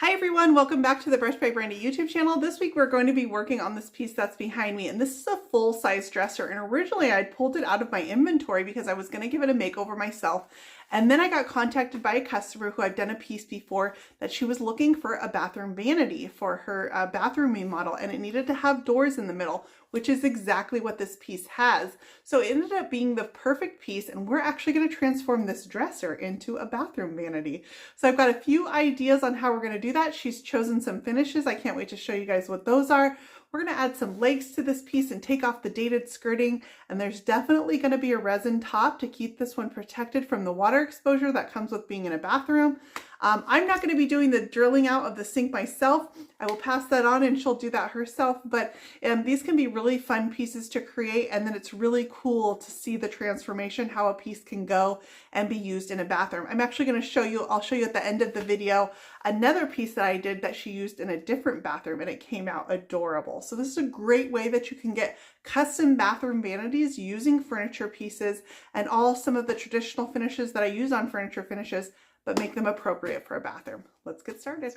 Hi everyone, welcome back to the Brush by Brandy YouTube channel. This week we're going to be working on this piece that's behind me, and this is a full-size dresser, and originally I'd pulled it out of my inventory because I was going to give it a makeover myself, and then I got contacted by a customer who I've done a piece before that she was looking for a bathroom vanity for her bathroom remodel, and it needed to have doors in the middle, which is exactly what this piece has. So it ended up being the perfect piece, and we're actually going to transform this dresser into a bathroom vanity. So I've got a few ideas on how we're going to do that. She's chosen some finishes. I can't wait to show you guys what those are. We're going to add some legs to this piece and take off the dated skirting, and there's definitely going to be a resin top to keep this one protected from the water exposure that comes with being in a bathroom. I'm not going to be doing the drilling out of the sink myself. I will pass that on and she'll do that herself, but these can be really fun pieces to create, and then it's really cool to see the transformation, how a piece can go and be used in a bathroom. I'm actually going to show you, I'll show you at the end of the video, another piece that I did that she used in a different bathroom, and it came out adorable. So this is a great way that you can get custom bathroom vanities using furniture pieces and all some of the traditional finishes that I use on furniture finishes, but make them appropriate for a bathroom. Let's get started.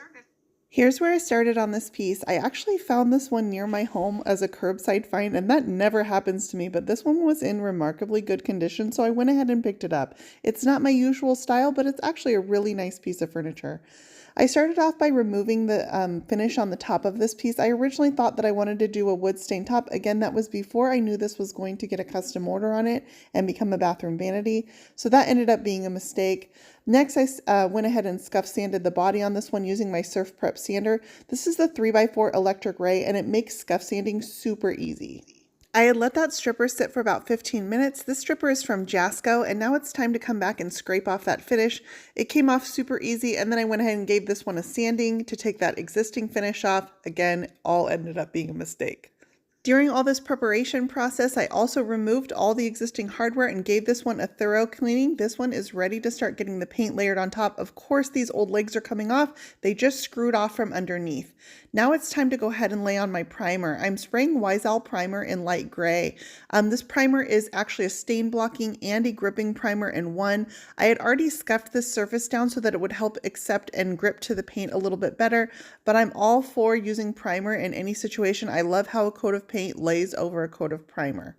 Here's where I started on this piece. I actually found this one near my home as a curbside find, and that never happens to me, but this one was in remarkably good condition, so I went ahead and picked it up. It's not my usual style, but it's actually a really nice piece of furniture. I started off by removing the finish on the top of this piece. I originally thought that I wanted to do a wood stain top. Again, that was before I knew this was going to get a custom order on it and become a bathroom vanity. So that ended up being a mistake. Next, I went ahead and scuff sanded the body on this one using my Surf Prep sander. This is the 3x4 electric ray, and it makes scuff sanding super easy. I had let that stripper sit for about 15 minutes. This stripper is from Jasco, and now it's time to come back and scrape off that finish. It came off super easy, and then I went ahead and gave this one a sanding to take that existing finish off. Again, all ended up being a mistake. During all this preparation process, I also removed all the existing hardware and gave this one a thorough cleaning. This one is ready to start getting the paint layered on top. Of course, these old legs are coming off. They just screwed off from underneath. Now it's time to go ahead and lay on my primer. I'm spraying Weisel primer in light gray. This primer is actually a stain blocking and a gripping primer in one. I had already scuffed this surface down so that it would help accept and grip to the paint a little bit better, but I'm all for using primer in any situation. I love how a coat of paint lays over a coat of primer.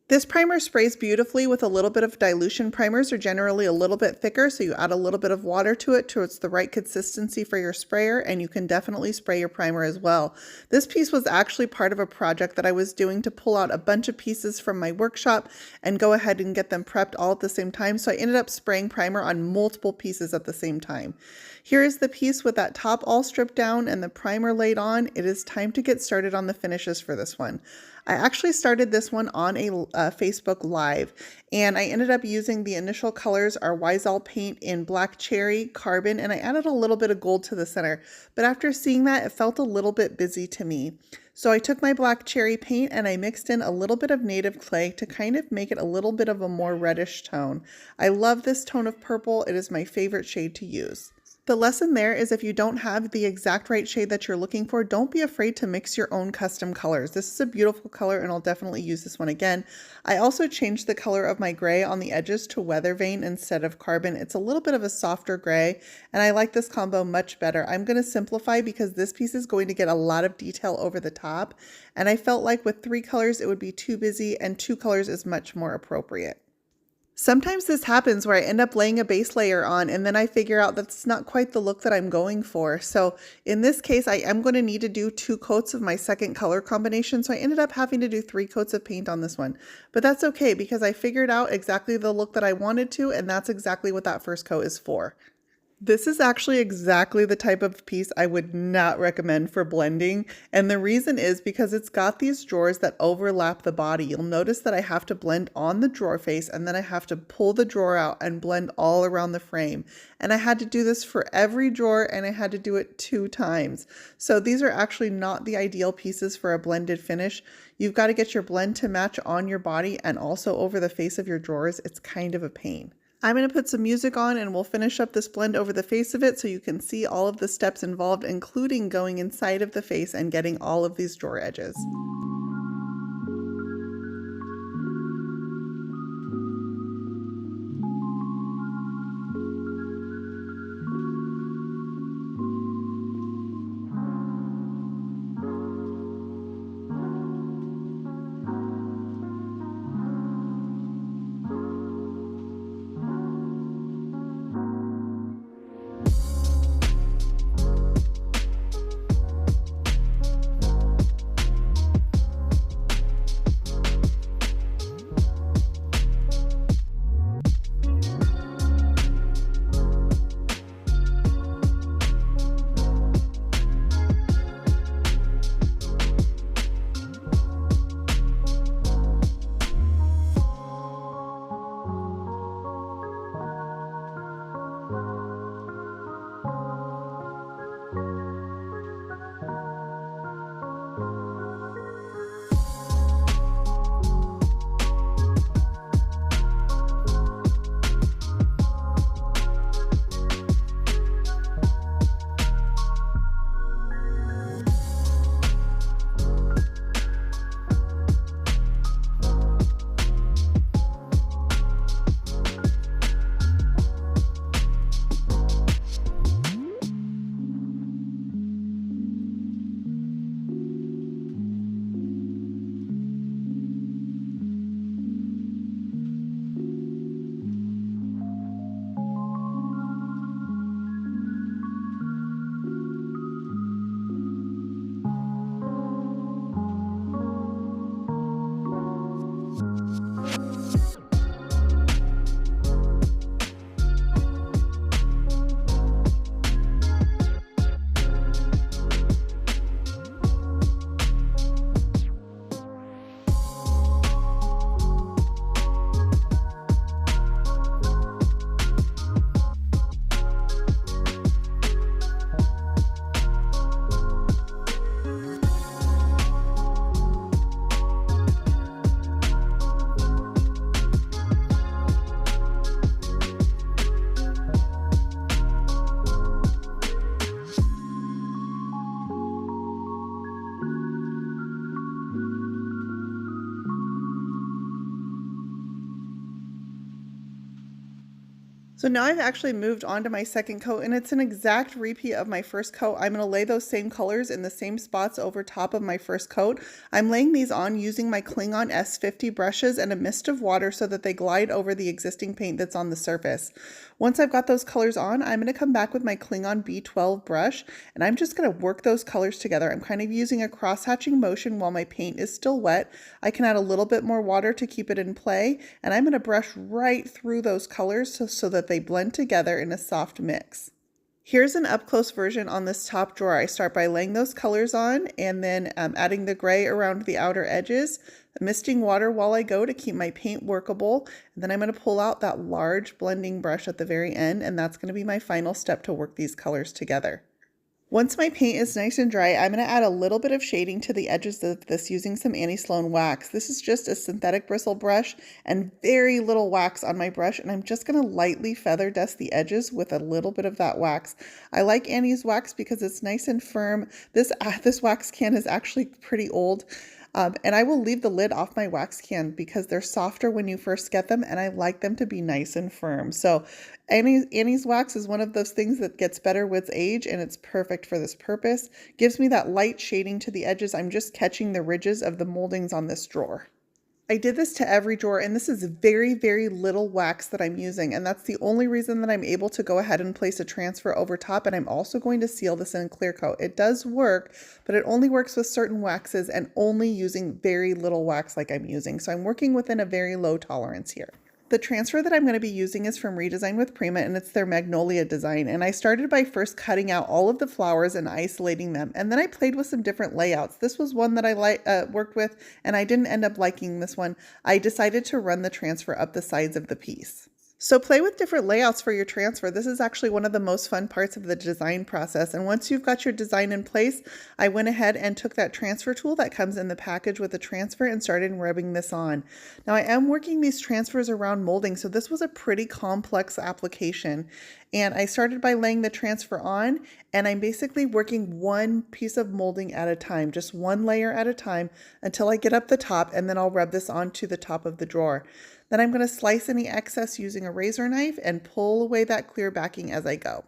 This primer sprays beautifully with a little bit of dilution. Primers are generally a little bit thicker, so you add a little bit of water to it till it's the right consistency for your sprayer, and you can definitely spray your primer as well. This piece was actually part of a project that I was doing to pull out a bunch of pieces from my workshop and go ahead and get them prepped all at the same time, so I ended up spraying primer on multiple pieces at the same time. Here is the piece with that top all stripped down and the primer laid on. It is time to get started on the finishes for this one. I actually started this one on a Facebook Live, and I ended up using the initial colors are Weisel paint in black cherry, carbon, and I added a little bit of gold to the center. But after seeing that, it felt a little bit busy to me. So I took my black cherry paint and I mixed in a little bit of native clay to kind of make it a little bit of a more reddish tone. I love this tone of purple. It is my favorite shade to use. The lesson there is if you don't have the exact right shade that you're looking for, don't be afraid to mix your own custom colors. This is a beautiful color and I'll definitely use this one again. I also changed the color of my gray on the edges to weathervane instead of carbon. It's a little bit of a softer gray and I like this combo much better. I'm going to simplify because this piece is going to get a lot of detail over the top, and I felt like with 3 colors it would be too busy and 2 colors is much more appropriate. Sometimes this happens where I end up laying a base layer on and then I figure out that's not quite the look that I'm going for. So in this case, I am going to need to do 2 coats of my second color combination. So I ended up having to do 3 coats of paint on this one. But that's okay because I figured out exactly the look that I wanted to, and that's exactly what that first coat is for. This is actually exactly the type of piece I would not recommend for blending, and the reason is because it's got these drawers that overlap the body. You'll notice that I have to blend on the drawer face and then I have to pull the drawer out and blend all around the frame. And I had to do this for every drawer and I had to do it 2 times. So these are actually not the ideal pieces for a blended finish. You've got to get your blend to match on your body and also over the face of your drawers. It's kind of a pain. I'm going to put some music on and we'll finish up this blend over the face of it so you can see all of the steps involved, including going inside of the face and getting all of these drawer edges. So now I've actually moved on to my second coat, and it's an exact repeat of my first coat. I'm going to lay those same colors in the same spots over top of my first coat. I'm laying these on using my Klingon S50 brushes and a mist of water so that they glide over the existing paint that's on the surface. Once I've got those colors on, I'm going to come back with my Klingon B12 brush, and I'm just going to work those colors together. I'm kind of using a cross-hatching motion while my paint is still wet. I can add a little bit more water to keep it in play, and I'm going to brush right through those colors so that they blend together in a soft mix. Here's an up-close version on this top drawer. I start by laying those colors on and then adding the gray around the outer edges, misting water while I go to keep my paint workable, and then I'm going to pull out that large blending brush at the very end, and that's going to be my final step to work these colors together. Once my paint is nice and dry, I'm going to add a little bit of shading to the edges of this using some Sloan wax. This is just a synthetic bristle brush and very little wax on my brush, and I'm just going to lightly feather dust the edges with a little bit of that wax. I like Annie's wax because it's nice and firm. This wax can is actually pretty old. And I will leave the lid off my wax can because they're softer when you first get them, and I like them to be nice and firm. So Annie's wax is one of those things that gets better with age, and it's perfect for this purpose. Gives me that light shading to the edges. I'm just catching the ridges of the moldings on this drawer. I did this to every drawer, and this is very, very little wax that I'm using, and that's the only reason that I'm able to go ahead and place a transfer over top, and I'm also going to seal this in clear coat. It does work, but it only works with certain waxes and only using very little wax like I'm using, so I'm working within a very low tolerance here. The transfer that I'm going to be using is from Redesign with Prima, and it's their Magnolia design. And I started by first cutting out all of the flowers and isolating them. And then I played with some different layouts. This was one that I worked with, and I didn't end up liking this one. I decided to run the transfer up the sides of the piece. So play with different layouts for your transfer. This is actually one of the most fun parts of the design process. And once you've got your design in place, I went ahead and took that transfer tool that comes in the package with the transfer and started rubbing this on. Now I am working these transfers around molding, so this was a pretty complex application. And I started by laying the transfer on, and I'm basically working one piece of molding at a time, just one layer at a time until I get up the top, and then I'll rub this onto the top of the drawer. Then I'm going to slice any excess using a razor knife and pull away that clear backing as I go.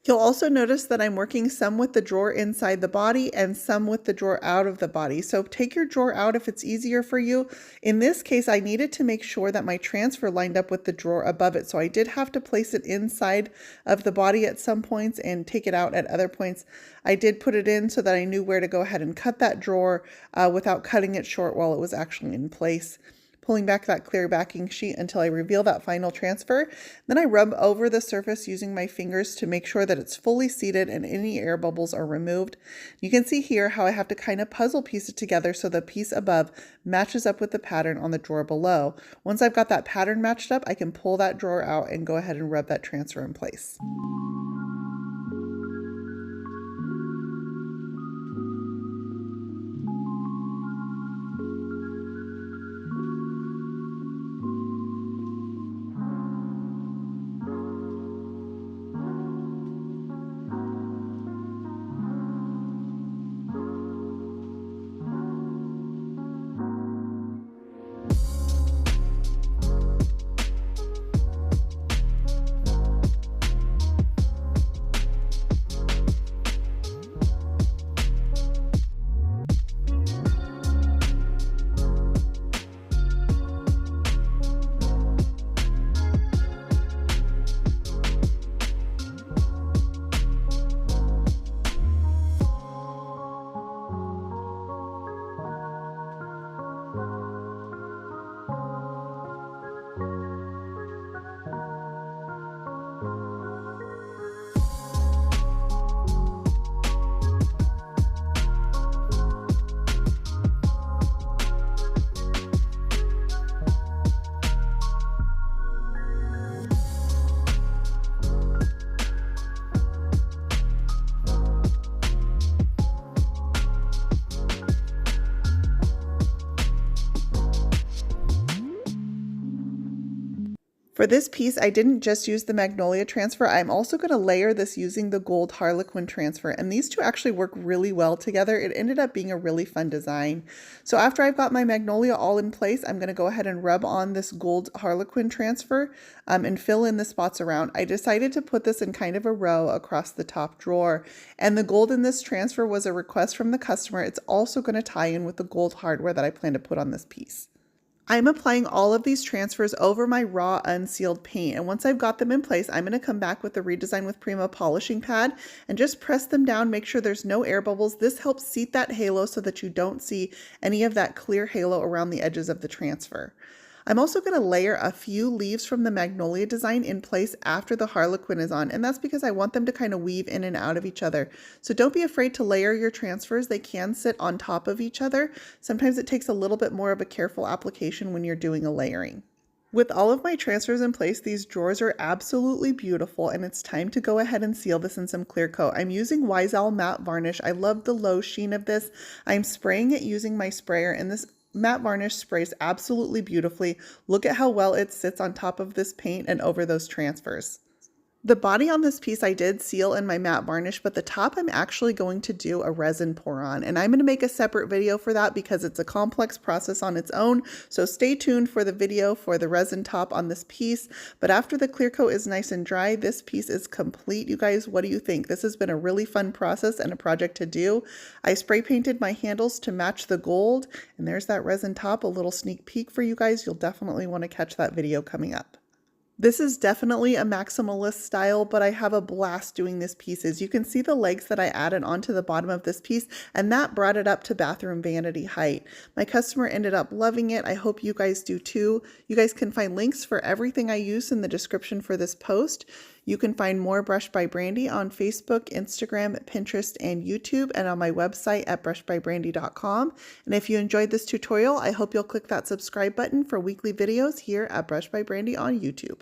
You'll also notice that I'm working some with the drawer inside the body and some with the drawer out of the body. So take your drawer out if it's easier for you. In this case, I needed to make sure that my transfer lined up with the drawer above it. So I did have to place it inside of the body at some points and take it out at other points. I did put it in so that I knew where to go ahead and cut that drawer without cutting it short while it was actually in place. Pulling back that clear backing sheet until I reveal that final transfer. Then I rub over the surface using my fingers to make sure that it's fully seated and any air bubbles are removed. You can see here how I have to kind of puzzle piece it together so the piece above matches up with the pattern on the drawer below. Once I've got that pattern matched up, I can pull that drawer out and go ahead and rub that transfer in place. For this piece, I didn't just use the magnolia transfer. I'm also going to layer this using the gold harlequin transfer, and these two actually work really well together. It ended up being a really fun design. So after I've got my magnolia all in place, I'm going to go ahead and rub on this gold harlequin transfer and fill in the spots around. I decided to put this in kind of a row across the top drawer, and the gold in this transfer was a request from the customer. It's also going to tie in with the gold hardware that I plan to put on this piece. I'm applying all of these transfers over my raw unsealed paint, and once I've got them in place, I'm going to come back with the redesign with Prima polishing pad and just press them down, make sure there's no air bubbles. This helps seat that halo so that you don't see any of that clear halo around the edges of the transfer. I'm also going to layer a few leaves from the magnolia design in place after the harlequin is on, and that's because I want them to kind of weave in and out of each other. So don't be afraid to layer your transfers. They can sit on top of each other. Sometimes it takes a little bit more of a careful application when you're doing a layering. With all of my transfers in place, these drawers are absolutely beautiful, and it's time to go ahead and seal this in some clear coat. I'm using matte varnish. I love the low sheen of this. I'm spraying it using my sprayer, and this matte varnish sprays absolutely beautifully. Look at how well it sits on top of this paint and over those transfers. The body on this piece I did seal in my matte varnish, but the top I'm actually going to do a resin pour on, and I'm going to make a separate video for that because it's a complex process on its own. So stay tuned for the video for the resin top on this piece. But after the clear coat is nice and dry, this piece is complete. You guys, what do you think? This has been a really fun process and a project to do. I spray painted my handles to match the gold, and there's that resin top, a little sneak peek for you guys. You'll definitely want to catch that video coming up. This is definitely a maximalist style, but I have a blast doing this pieces. You can see the legs that I added onto the bottom of this piece, and that brought it up to bathroom vanity height. My customer ended up loving it. I hope you guys do too. You guys can find links for everything I use in the description for this post. You can find more Brush by Brandy on Facebook, Instagram, Pinterest, and YouTube, and on my website at brushbybrandy.com. And if you enjoyed this tutorial, I hope you'll click that subscribe button for weekly videos here at Brush by Brandy on YouTube.